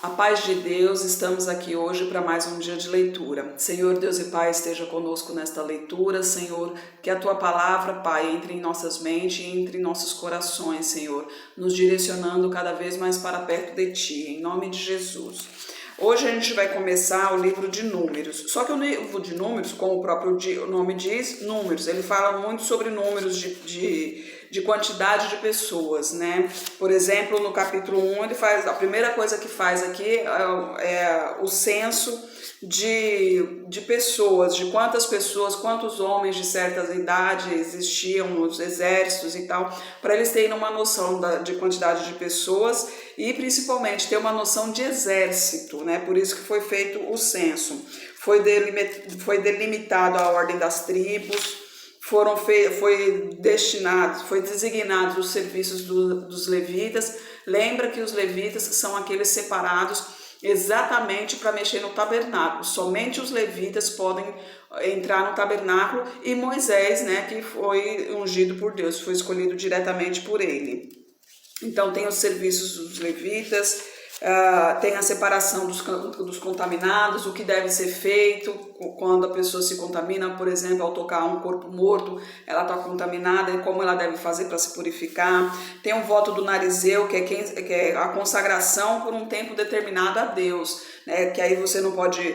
A paz de Deus, estamos aqui hoje para mais um dia de leitura. Senhor Deus e Pai, esteja conosco nesta leitura, Senhor, que a Tua palavra, Pai, entre em nossas mentes e entre em nossos corações, Senhor, nos direcionando cada vez mais para perto de Ti, em nome de Jesus. Hoje a gente vai começar o livro de Números, só que o livro de Números, como o próprio nome diz, números, ele fala muito sobre números de quantidade de pessoas, né? Por exemplo, no capítulo 1, ele faz, a primeira coisa que faz aqui é o censo de pessoas, de quantas pessoas, quantos homens de certas idades existiam nos exércitos e tal, para eles terem uma noção de quantidade de pessoas e principalmente ter uma noção de exército, né? Por isso que foi feito o censo. Foi delimitado a ordem das tribos, foi designados os serviços dos levitas. Lembra que os levitas são aqueles separados exatamente para mexer no tabernáculo. Somente os levitas podem entrar no tabernáculo e Moisés, né, que foi ungido por Deus, foi escolhido diretamente por ele. Então tem os serviços dos levitas, tem a separação dos contaminados, o que deve ser feito quando a pessoa se contamina, por exemplo, ao tocar um corpo morto, ela está contaminada, e como ela deve fazer para se purificar. Tem o voto do narizeu, que é a consagração por um tempo determinado a Deus, né? Que aí você não pode,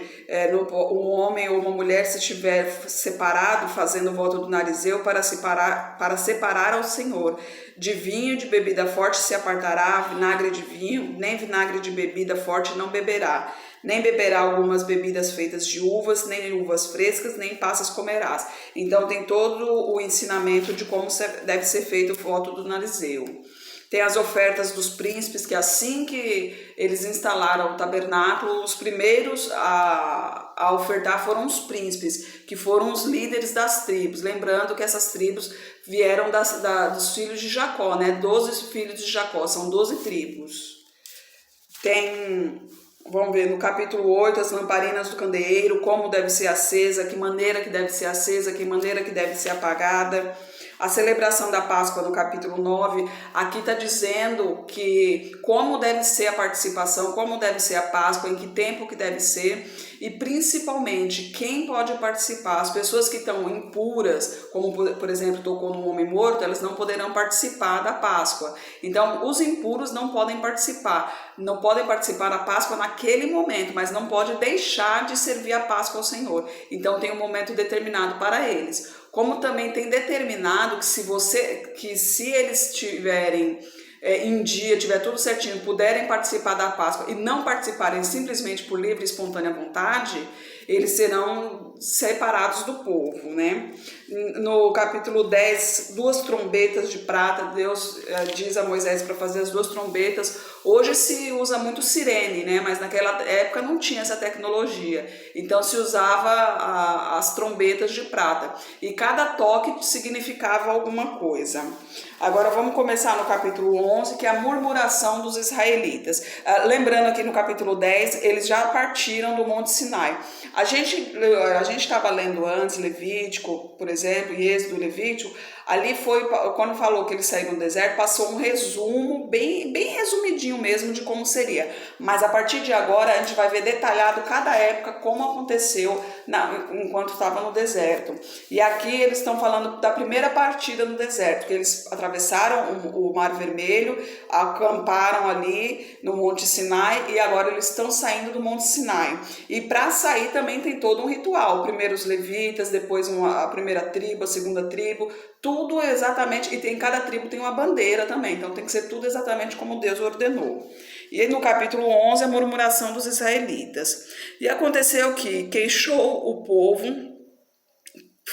um homem ou uma mulher, se estiver separado, fazendo o voto do narizeu para separar ao Senhor. De vinho, de bebida forte se apartará, vinagre de vinho, nem vinagre de bebida forte não beberá, nem beberá algumas bebidas feitas de uvas, nem uvas frescas, nem passas comerás. Então tem todo o ensinamento de como deve ser feito o voto do narizeu. Tem as ofertas dos príncipes, que assim que eles instalaram o tabernáculo, os primeiros a ofertar foram os príncipes, que foram os líderes das tribos. Lembrando que essas tribos vieram dos filhos de Jacó, né? 12 filhos de Jacó, são 12 tribos. Vamos ver, no capítulo 8, as lamparinas do candeeiro, como deve ser acesa, que maneira que deve ser acesa, que maneira que deve ser apagada. A celebração da Páscoa no capítulo 9, aqui está dizendo que como deve ser a participação, como deve ser a Páscoa, em que tempo que deve ser e principalmente quem pode participar. As pessoas que estão impuras, como por exemplo tocou num homem morto, elas não poderão participar da Páscoa. Então os impuros não podem participar da Páscoa naquele momento, mas não pode deixar de servir a Páscoa ao Senhor. Então tem um momento determinado para eles. Como também tem determinado que se eles tiverem em dia, tiver tudo certinho, puderem participar da Páscoa e não participarem simplesmente por livre e espontânea vontade, eles serão separados do povo, né? No capítulo 10, 2 trombetas de prata, Deus diz a Moisés para fazer as 2 trombetas. Hoje se usa muito sirene, né? Mas naquela época não tinha essa tecnologia. Então se usava as trombetas de prata. E cada toque significava alguma coisa. Agora vamos começar no capítulo 11, que é a murmuração dos israelitas. Lembrando aqui no capítulo 10, eles já partiram do Monte Sinai. A gente estava lendo antes Levítico, por exemplo, e Êxodo, Levítico. Ali foi, quando falou que eles saíram do deserto, passou um resumo, bem resumidinho mesmo de como seria. Mas a partir de agora a gente vai ver detalhado cada época como aconteceu enquanto estava no deserto. E aqui eles estão falando da primeira partida no deserto, que eles atravessaram o Mar Vermelho, acamparam ali no Monte Sinai e agora eles estão saindo do Monte Sinai. E para sair também tem todo um ritual. Primeiro os levitas, depois a primeira tribo, a segunda tribo, tudo exatamente, e em cada tribo tem uma bandeira também, então tem que ser tudo exatamente como Deus ordenou. E aí no capítulo 11, a murmuração dos israelitas. E aconteceu que queixou o povo,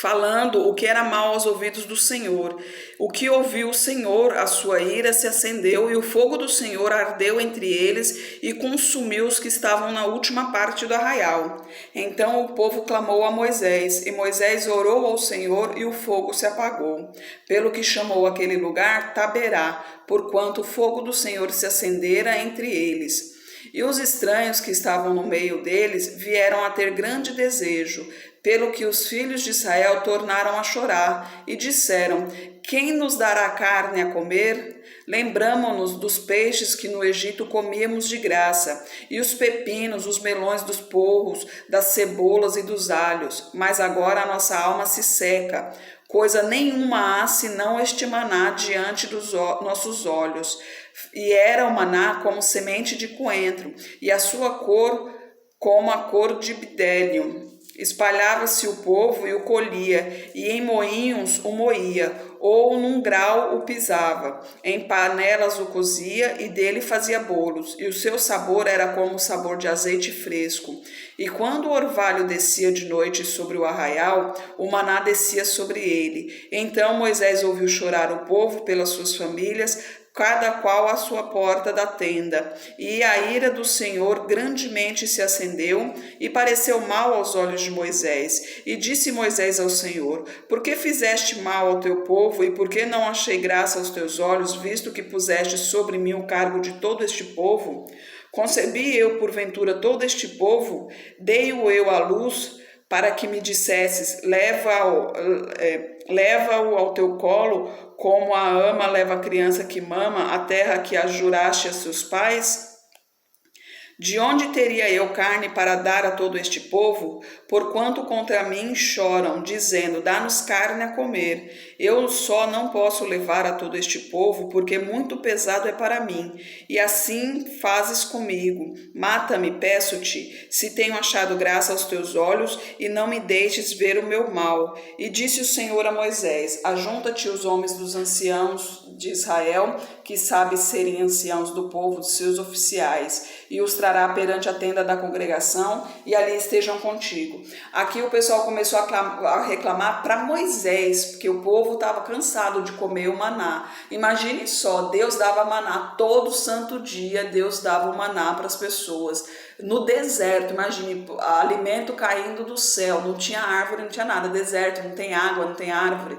falando o que era mal aos ouvidos do Senhor. O que ouviu o Senhor, a sua ira se acendeu, e o fogo do Senhor ardeu entre eles e consumiu os que estavam na última parte do arraial. Então o povo clamou a Moisés, e Moisés orou ao Senhor, e o fogo se apagou. Pelo que chamou aquele lugar Taberá, porquanto o fogo do Senhor se acendera entre eles. E os estranhos que estavam no meio deles vieram a ter grande desejo, pelo que os filhos de Israel tornaram a chorar e disseram: quem nos dará carne a comer? Lembramo-nos dos peixes que no Egito comíamos de graça, e os pepinos, os melões dos porros, das cebolas e dos alhos. Mas agora a nossa alma se seca. Coisa nenhuma há senão este maná diante dos nossos olhos. E era o maná como semente de coentro, e a sua cor como a cor de bidélio. Espalhava-se o povo e o colhia, e em moinhos o moía, ou num grau o pisava, em panelas o cozia e dele fazia bolos, e o seu sabor era como o sabor de azeite fresco. E quando o orvalho descia de noite sobre o arraial, o maná descia sobre ele. Então Moisés ouviu chorar o povo pelas suas famílias, cada qual à sua porta da tenda. E a ira do Senhor grandemente se acendeu e pareceu mal aos olhos de Moisés. E disse Moisés ao Senhor: Por que fizeste mal ao teu povo e por que não achei graça aos teus olhos, visto que puseste sobre mim o cargo de todo este povo? Concebi eu porventura todo este povo? Dei-o eu à luz para que me dissesses: leva-o ao teu colo, como a ama leva a criança que mama, a terra que a juraste a seus pais? De onde teria eu carne para dar a todo este povo? Porquanto contra mim choram, dizendo: dá-nos carne a comer. Eu só não posso levar a todo este povo, porque muito pesado é para mim. E assim fazes comigo. Mata-me, peço-te, se tenho achado graça aos teus olhos, e não me deixes ver o meu mal. E disse o Senhor a Moisés: ajunta-te os homens dos anciãos de Israel, que sabem serem anciãos do povo, dos seus oficiais, e os trará perante a tenda da congregação, e ali estejam contigo. Aqui o pessoal começou a reclamar para Moisés, porque o povo estava cansado de comer o maná. Imagine só, Deus dava maná todo santo dia, Deus dava o maná para as pessoas. No deserto, imagine, alimento caindo do céu, não tinha árvore, não tinha nada, deserto, não tem água, não tem árvore.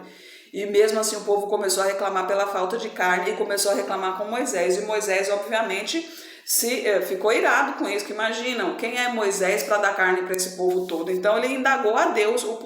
E mesmo assim o povo começou a reclamar pela falta de carne e começou a reclamar com Moisés. E Moisés, obviamente, ficou irado com isso, que imaginam, quem é Moisés para dar carne para esse povo todo? Então ele indagou a Deus o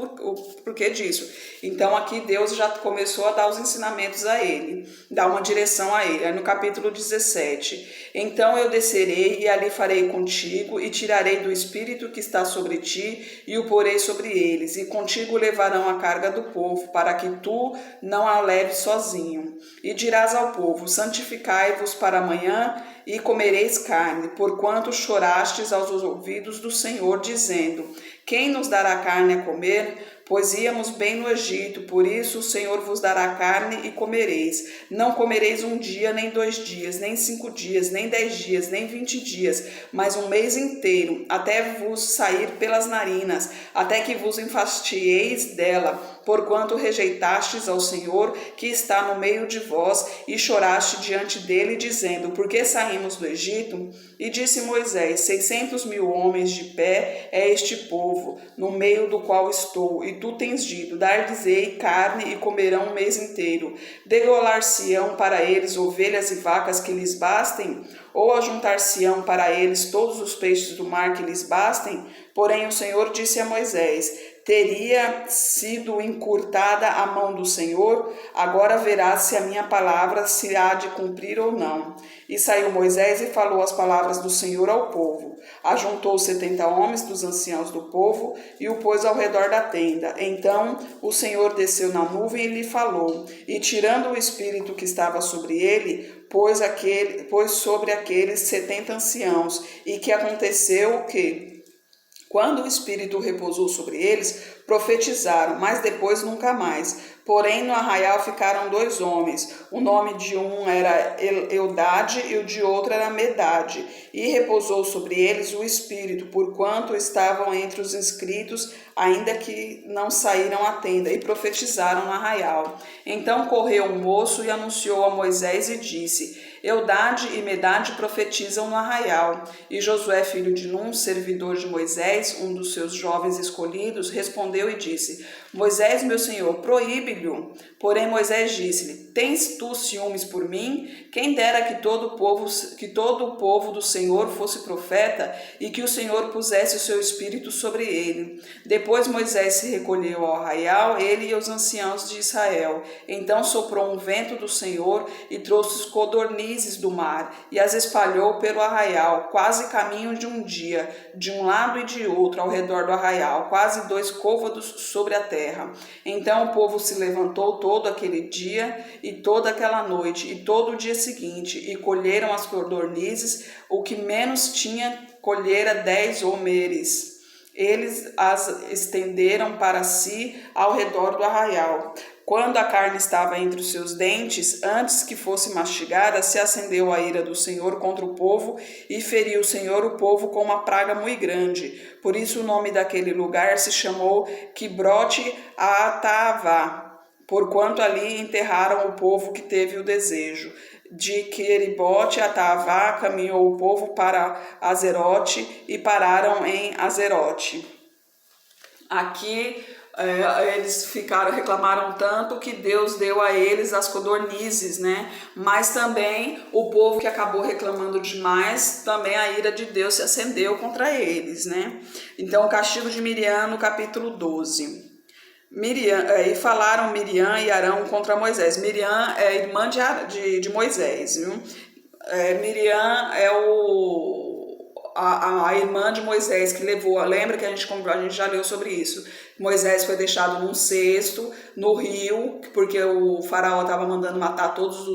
porquê disso. Então aqui Deus já começou a dar os ensinamentos a ele, dar uma direção a ele. Aí no capítulo 17, então eu descerei e ali farei contigo e tirarei do espírito que está sobre ti e o porei sobre eles, e contigo levarão a carga do povo, para que tu não a leves sozinho. E dirás ao povo: santificai-vos para amanhã e comereis carne, porquanto chorastes aos ouvidos do Senhor, dizendo: quem nos dará carne a comer? Pois íamos bem no Egito, por isso o Senhor vos dará carne e comereis. Não comereis 1 dia, nem 2 dias, nem 5 dias, nem 10 dias, nem 20 dias, mas 1 mês inteiro, até vos sair pelas narinas, até que vos enfastieis dela, porquanto rejeitastes ao Senhor, que está no meio de vós, e choraste diante dele, dizendo: por que saímos do Egito? E disse Moisés: 600.000 homens de pé é este povo, no meio do qual estou, e tu tens dito: dar-lhes-ei carne e comerão 1 mês inteiro. Degolar-se-ão para eles ovelhas e vacas que lhes bastem? Ou ajuntar-se-ão para eles todos os peixes do mar que lhes bastem? Porém o Senhor disse a Moisés: teria sido encurtada a mão do Senhor, agora verás se a minha palavra se há de cumprir ou não. E saiu Moisés e falou as palavras do Senhor ao povo. Ajuntou 70 homens dos anciãos do povo e o pôs ao redor da tenda. Então o Senhor desceu na nuvem e lhe falou, e tirando o espírito que estava sobre ele, pôs sobre aqueles 70 anciãos. E que aconteceu que, quando o Espírito repousou sobre eles, profetizaram, mas depois nunca mais. Porém, no arraial ficaram 2 homens. O nome de um era Eldade e o de outro era Medade. E repousou sobre eles o Espírito, porquanto estavam entre os inscritos, ainda que não saíram à tenda, e profetizaram no arraial. Então correu um moço e anunciou a Moisés e disse: Eudade e Medade profetizam no arraial. E Josué, filho de Num, servidor de Moisés, um dos seus jovens escolhidos, respondeu e disse: Moisés, meu senhor, proíbe-lhe. Porém Moisés disse-lhe: Tens tu ciúmes por mim? Quem dera que todo o povo do Senhor fosse profeta e que o Senhor pusesse o seu espírito sobre ele. Depois Moisés se recolheu ao arraial, ele e os anciãos de Israel. Então soprou um vento do Senhor e trouxe os codornizes do mar e as espalhou pelo arraial, quase caminho de um dia, de um lado e de outro ao redor do arraial, quase 2 côvados sobre a terra. Então o povo se levantou todo aquele dia e toda aquela noite e todo o dia seguinte e colheram as codornizes, o que menos tinha colhera 10 homeres. Eles as estenderam para si ao redor do arraial. Quando a carne estava entre os seus dentes, antes que fosse mastigada, se acendeu a ira do Senhor contra o povo e feriu o Senhor o povo com uma praga muito grande. Por isso o nome daquele lugar se chamou Quibrote Ataavá, porquanto ali enterraram o povo que teve o desejo. De Queribote Ataavá caminhou o povo para Azerote e pararam em Azerote. Aqui eles reclamaram tanto que Deus deu a eles as codornizes, né? Mas também o povo que acabou reclamando demais, também a ira de Deus se acendeu contra eles, né? Então o castigo de Miriam no capítulo 12. E falaram Miriam e Arão contra Moisés. Miriam é irmã de Moisés, viu? Miriam é a irmã de Moisés que levou, lembra que a gente já leu sobre isso. Moisés foi deixado num cesto no rio, porque o faraó estava mandando matar todos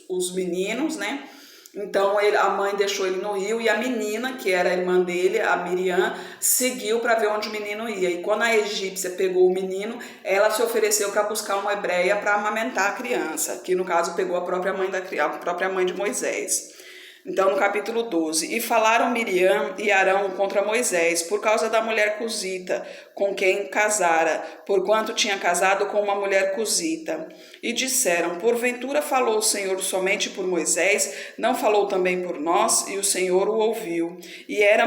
os meninos, né? Então a mãe deixou ele no rio e a menina, que era a irmã dele, a Miriam, seguiu para ver onde o menino ia. E quando a egípcia pegou o menino, ela se ofereceu para buscar uma hebreia para amamentar a criança, que no caso pegou a própria mãe de Moisés. Então, no capítulo 12, e falaram Miriam e Arão contra Moisés, por causa da mulher cusita, com quem casara, porquanto tinha casado com uma mulher cusita. E disseram, porventura falou o Senhor somente por Moisés, não falou também por nós? E o Senhor o ouviu. E era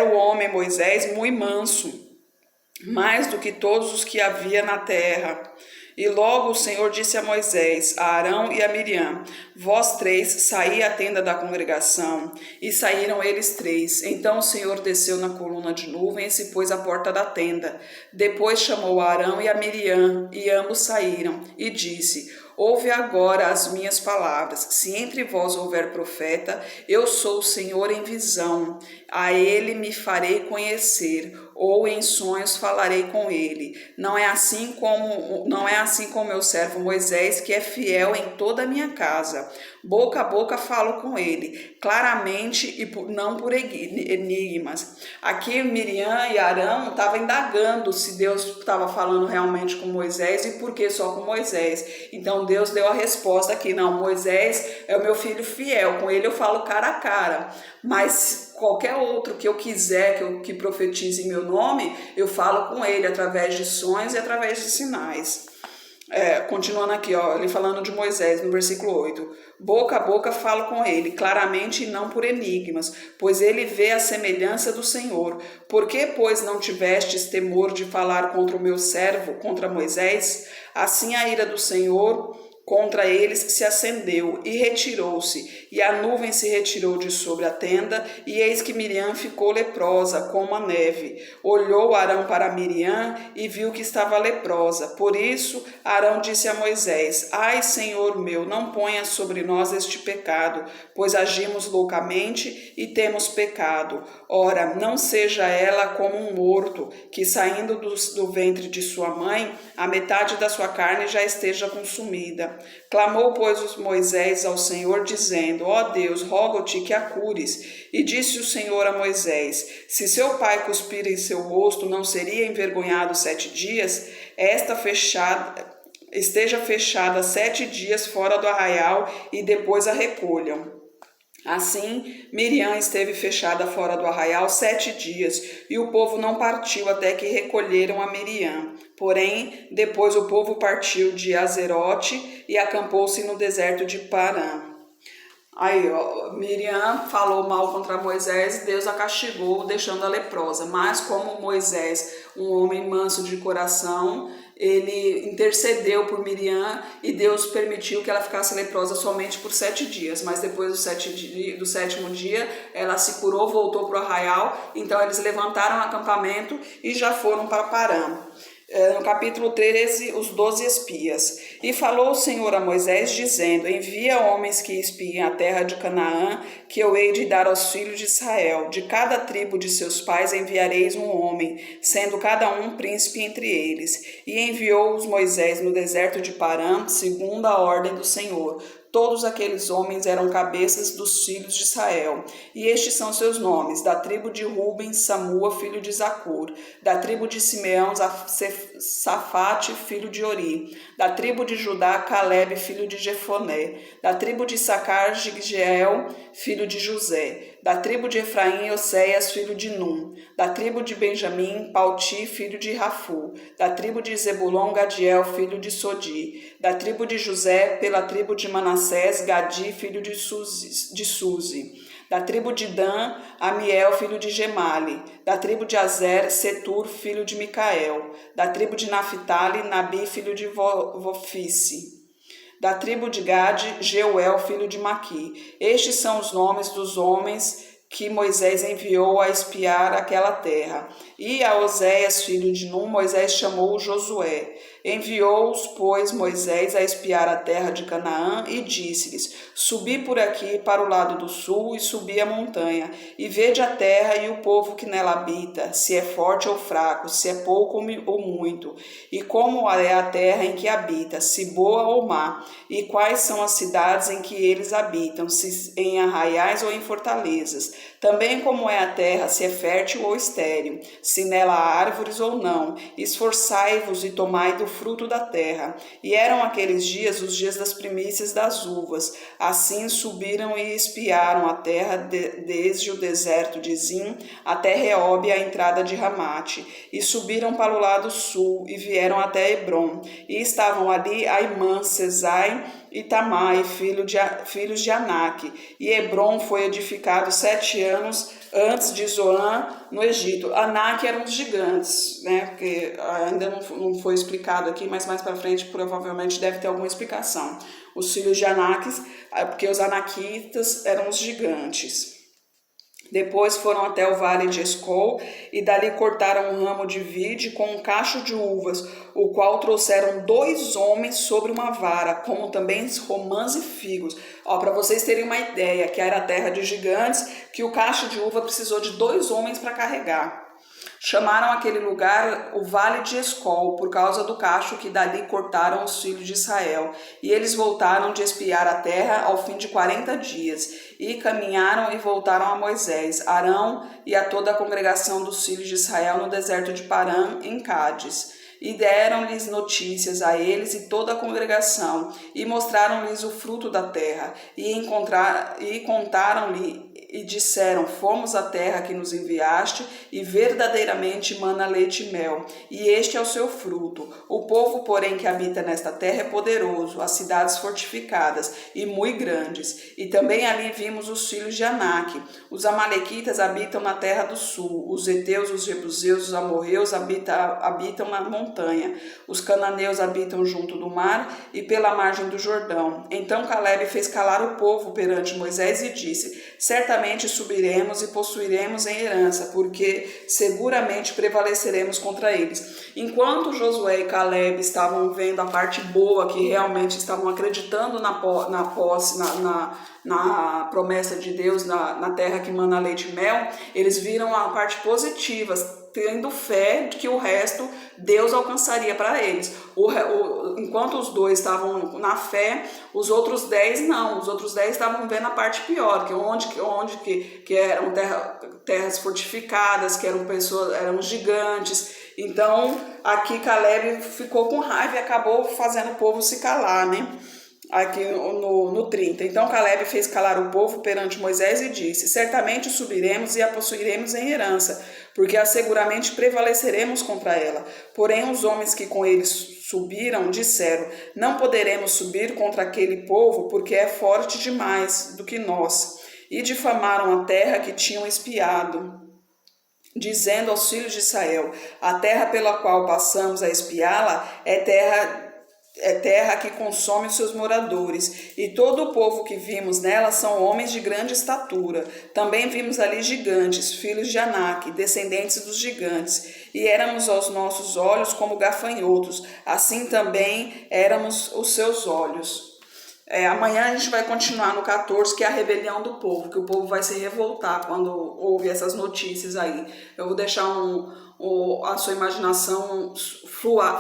o homem Moisés muito manso, mais do que todos os que havia na terra. E logo o Senhor disse a Moisés, a Arão e a Miriam, vós 3 saí à tenda da congregação. E saíram eles 3. Então o Senhor desceu na coluna de nuvem e se pôs à porta da tenda. Depois chamou a Arão e a Miriam, e ambos saíram, e disse, ouve agora as minhas palavras. Se entre vós houver profeta, eu sou o Senhor em visão. A ele me farei conhecer, ou em sonhos falarei com ele. Não é assim com meu servo Moisés, que é fiel em toda a minha casa. Boca a boca falo com ele, claramente e não por enigmas. Aqui Miriam e Arão estavam indagando se Deus estava falando realmente com Moisés e por que só com Moisés. Então Deus deu a resposta aqui, não, Moisés é o meu filho fiel, com ele eu falo cara a cara, mas qualquer outro que eu quiser que profetize em meu nome, eu falo com ele através de sonhos e através de sinais. Continuando aqui, ele falando de Moisés no versículo 8. Boca a boca falo com ele, claramente e não por enigmas, pois ele vê a semelhança do Senhor. Por que, pois, não tivestes temor de falar contra o meu servo, contra Moisés? Assim a ira do Senhor contra eles se acendeu e retirou-se, e a nuvem se retirou de sobre a tenda, e eis que Miriam ficou leprosa, como a neve. Olhou Arão para Miriam e viu que estava leprosa. Por isso Arão disse a Moisés, ai, Senhor meu, não ponha sobre nós este pecado, pois agimos loucamente e temos pecado. Ora, não seja ela como um morto, que saindo do ventre de sua mãe, a metade da sua carne já esteja consumida. Clamou, pois, Moisés ao Senhor, dizendo, ó Deus, rogo-te que a cures. E disse o Senhor a Moisés, se seu pai cuspir em seu rosto, não seria envergonhado 7 dias? Esteja fechada 7 dias fora do arraial e depois a recolham. Assim, Miriam esteve fechada fora do arraial 7 dias, e o povo não partiu até que recolheram a Miriam. Porém, depois o povo partiu de Azerote e acampou-se no deserto de Parã. Aí, ó, Miriam falou mal contra Moisés e Deus a castigou, deixando-a leprosa. Mas como Moisés, um homem manso de coração, ele intercedeu por Miriam e Deus permitiu que ela ficasse leprosa somente por 7 dias. Mas depois do sétimo dia, ela se curou, voltou para o arraial. Então eles levantaram o acampamento e já foram para Parã. No capítulo 13, os 12 espias. E falou o Senhor a Moisés, dizendo: envia homens que espiem a terra de Canaã, que eu hei de dar aos filhos de Israel. De cada tribo de seus pais enviareis um homem, sendo cada um príncipe entre eles. E enviou-os Moisés no deserto de Parã, segundo a ordem do Senhor. Todos aqueles homens eram cabeças dos filhos de Israel. E estes são seus nomes: da tribo de Ruben, Samua, filho de Zacur; da tribo de Simeão, Safate, filho de Ori; da tribo de Judá, Calebe, filho de Jefoné; da tribo de Issacar, Gigeel, filho de José; da tribo de Efraim, Oséias, filho de Num; da tribo de Benjamim, Palti, filho de Rafu; da tribo de Zebulon, Gadiel, filho de Sodi; da tribo de José, pela tribo de Manassés, Gadi, filho de Suzi; da tribo de Dan, Amiel, filho de Gemali; da tribo de Azer, Setur, filho de Micael; da tribo de Naphtali, Nabi, filho de Vofice; da tribo de Gade, Jeuel, filho de Maqui. Estes são os nomes dos homens que Moisés enviou a espiar aquela terra. E a Oséias, filho de Num, Moisés chamou Josué. Enviou-os, pois, Moisés a espiar a terra de Canaã e disse-lhes: subi por aqui para o lado do sul e subi a montanha, e vede a terra e o povo que nela habita, se é forte ou fraco, se é pouco ou muito, e como é a terra em que habita, se boa ou má, e quais são as cidades em que eles habitam, se em arraiais ou em fortalezas. Também como é a terra, se é fértil ou estéril, se nela há árvores ou não. Esforçai-vos e tomai do fruto da terra. E eram aqueles dias os dias das primícias das uvas. Assim subiram e espiaram a terra desde o deserto de Zim até Reobe, a entrada de Ramate. E subiram para o lado sul e vieram até Hebrom. E estavam ali Aimã, Sesai e Tamai, filhos de Anak. E Hebrom foi edificado 7 anos antes de Zoan, no Egito. Anak eram os gigantes, né? Porque ainda não foi explicado aqui, mas mais para frente provavelmente deve ter alguma explicação. Os filhos de Anak, porque os anaquitas eram os gigantes. Depois foram até o vale de Escol e dali cortaram um ramo de vide com um cacho de uvas, o qual trouxeram 2 homens sobre uma vara, como também romãs e figos. Para vocês terem uma ideia, que era a terra de gigantes, que o cacho de uva precisou de 2 homens para carregar. Chamaram aquele lugar o Vale de Escol, por causa do cacho que dali cortaram os filhos de Israel. E eles voltaram de espiar a terra ao fim de 40 dias. E caminharam e voltaram a Moisés, Arão e a toda a congregação dos filhos de Israel no deserto de Parã, em Cádiz. E deram-lhes notícias a eles e toda a congregação, e mostraram-lhes o fruto da terra, e contaram-lhe e disseram: fomos à terra que nos enviaste, e verdadeiramente mana leite e mel, e este é o seu fruto. O povo, porém, que habita nesta terra é poderoso, as cidades fortificadas e muito grandes. E também ali vimos os filhos de Anak. Os amalequitas habitam na terra do sul, os heteus, os jebuseus, os amorreus habitam na montanha, os cananeus habitam junto do mar e pela margem do Jordão. Então Calebe fez calar o povo perante Moisés e disse: certamente subiremos e possuiremos em herança, porque seguramente prevaleceremos contra eles. Enquanto Josué e Calebe estavam vendo a parte boa, que realmente estavam acreditando na posse, na promessa de Deus, na terra que mana leite e mel, eles viram a parte positiva, tendo fé de que o resto Deus alcançaria para eles. Enquanto os 2 estavam na fé, os outros 10 não. Os outros 10 estavam vendo a parte pior, que eram terras fortificadas, que eram gigantes. Então, aqui Calebe ficou com raiva e acabou fazendo o povo se calar, né? aqui no 30. Então Caleb fez calar o povo perante Moisés e disse: certamente subiremos e a possuiremos em herança, porque seguramente prevaleceremos contra ela. Porém os homens que com eles subiram disseram: não poderemos subir contra aquele povo, porque é forte demais do que nós. E difamaram a terra que tinham espiado, dizendo aos filhos de Israel: a terra pela qual passamos a espiá-la é terra que consome os seus moradores, e todo o povo que vimos nela são homens de grande estatura. Também vimos ali gigantes, filhos de Anak, descendentes dos gigantes, e éramos aos nossos olhos como gafanhotos, assim também éramos os seus olhos. Amanhã a gente vai continuar no 14, que é a rebelião do povo, que o povo vai se revoltar quando ouve essas notícias aí. Eu vou deixar a sua imaginação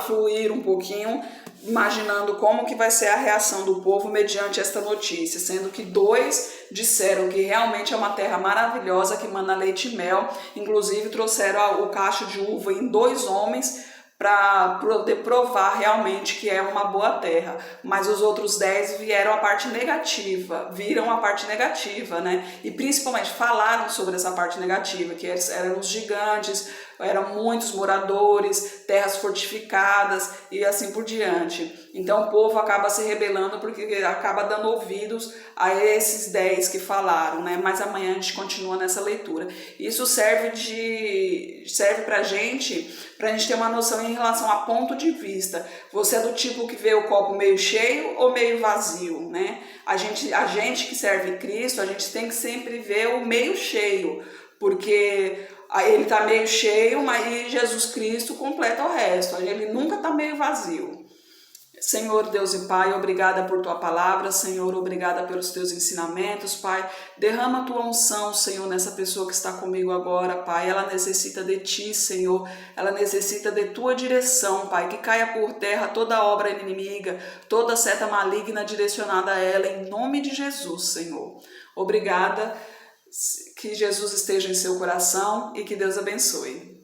fluir um pouquinho, imaginando como que vai ser a reação do povo mediante esta notícia, sendo que 2 disseram que realmente é uma terra maravilhosa, que mana leite e mel, inclusive trouxeram o cacho de uva em 2 homens, para poder provar realmente que é uma boa terra. Mas os outros 10 viram a parte negativa, né? E principalmente falaram sobre essa parte negativa, que eram os gigantes, eram muitos moradores, terras fortificadas e assim por diante. Então o povo acaba se rebelando porque acaba dando ouvidos a esses 10 que falaram, né? Mas amanhã a gente continua nessa leitura. Isso serve pra gente ter uma noção em relação a ponto de vista. Você é do tipo que vê o copo meio cheio ou meio vazio, né? A gente que serve Cristo, a gente tem que sempre ver o meio cheio, porque ele está meio cheio, mas Jesus Cristo completa o resto. Ele nunca está meio vazio. Senhor Deus e Pai, obrigada por Tua palavra, Senhor, obrigada pelos Teus ensinamentos, Pai. Derrama a Tua unção, Senhor, nessa pessoa que está comigo agora, Pai. Ela necessita de Ti, Senhor, ela necessita de Tua direção, Pai. Que caia por terra toda obra inimiga, toda seta maligna direcionada a ela, em nome de Jesus, Senhor. Obrigada, que Jesus esteja em seu coração e que Deus abençoe.